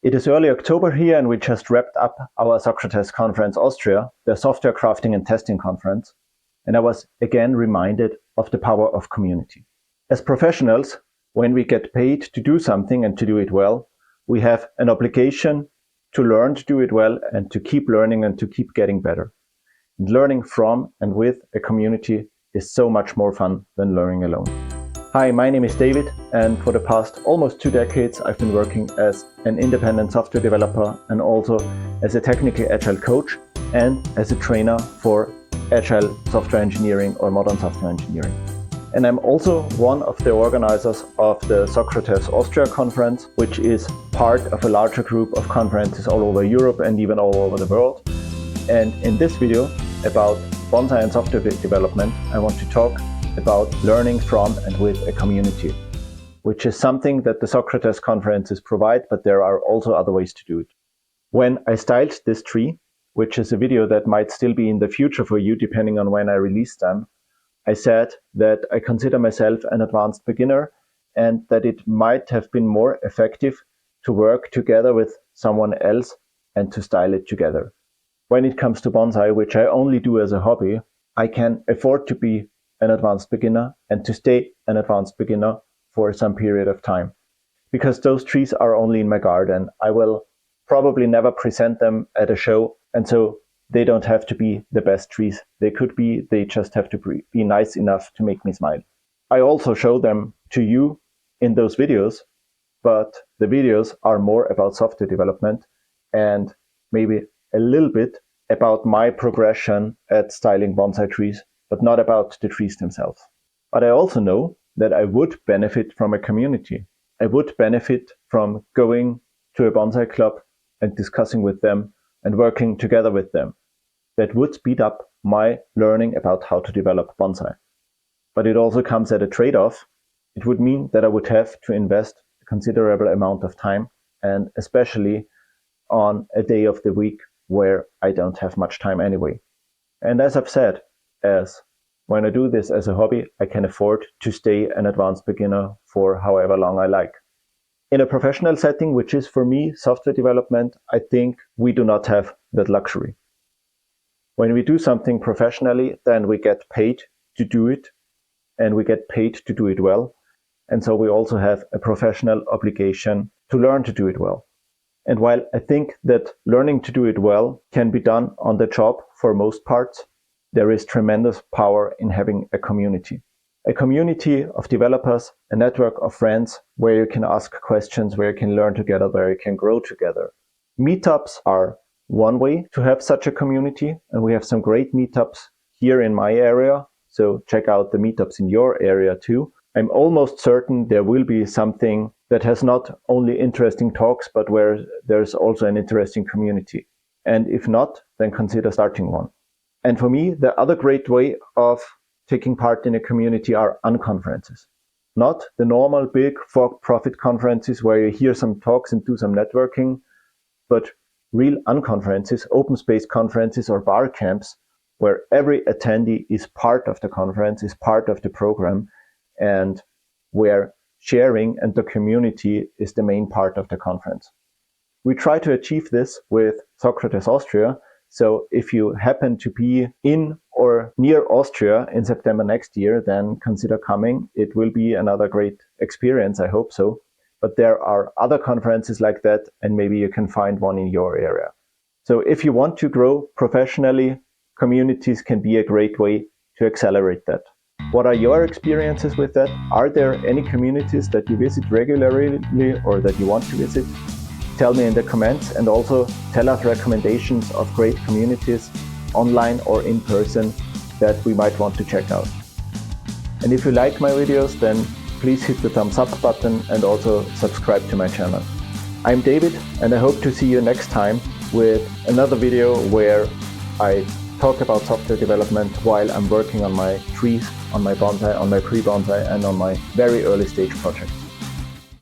It is early October here, and we just wrapped up our SoCraTesAT conference Austria, the software crafting and testing conference, and I was again reminded of the power of community. As professionals, when we get paid to do something and to do it well, we have an obligation to learn to do it well and to keep learning and to keep getting better. And learning from and with a community is so much more fun than learning alone. Hi, my name is David, and for the past almost 2 decades I've been working as an independent software developer and also as a technically agile coach and as a trainer for agile software engineering or modern software engineering. And I'm also one of the organizers of the SoCraTesAT Austria conference, which is part of a larger group of conferences all over Europe and even all over the world. And in this video about bonsai and software development, I want to talk about learning from and with a community, which is something that the SoCraTesAT conferences provide, but there are also other ways to do it. When I styled this tree, which is a video that might still be in the future for you depending on when I release them, I said that I consider myself an advanced beginner and that it might have been more effective to work together with someone else and to style it together. When it comes to bonsai, which I only do as a hobby, I can afford to be an advanced beginner and to stay an advanced beginner for some period of time. Because those trees are only in my garden, I will probably never present them at a show, and so they don't have to be the best trees. They just have to be nice enough to make me smile. I also show them to you in those videos, but the videos are more about software development and maybe a little bit about my progression at styling bonsai trees, but not about the trees themselves. But I also know that I would benefit from a community. I would benefit from going to a bonsai club and discussing with them and working together with them. That would speed up my learning about how to develop bonsai. But it also comes at a trade-off. It would mean that I would have to invest a considerable amount of time, and especially on a day of the week where I don't have much time anyway. And as I've said, when I do this as a hobby, I can afford to stay an advanced beginner for however long I like. In a professional setting, which is for me software development, I think we do not have that luxury. When we do something professionally, then we get paid to do it, and we get paid to do it well. And so we also have a professional obligation to learn to do it well. And while I think that learning to do it well can be done on the job for most parts, there is tremendous power in having a community. A community of developers, a network of friends where you can ask questions, where you can learn together, where you can grow together. Meetups are one way to have such a community, and we have some great meetups here in my area, so check out the meetups in your area too. I'm almost certain there will be something that has not only interesting talks, but where there's also an interesting community. And if not, then consider starting one. And for me, the other great way of taking part in a community are unconferences. Not the normal big for-profit conferences where you hear some talks and do some networking, but real unconferences, open space conferences or bar camps, where every attendee is part of the conference, is part of the program, and where sharing and the community is the main part of the conference. We try to achieve this with SoCraTesAT Austria. So if you happen to be in or near Austria in September next year, then consider coming. It will be another great experience, I hope so. But there are other conferences like that, and maybe you can find one in your area. So if you want to grow professionally, communities can be a great way to accelerate that. What are your experiences with that? Are there any communities that you visit regularly or that you want to visit? Tell me in the comments, and also tell us recommendations of great communities online or in person that we might want to check out. And if you like my videos, then please hit the thumbs up button and also subscribe to my channel. I'm David, and I hope to see you next time with another video where I talk about software development while I'm working on my trees, on my bonsai, on my pre-bonsai, and on my very early stage project.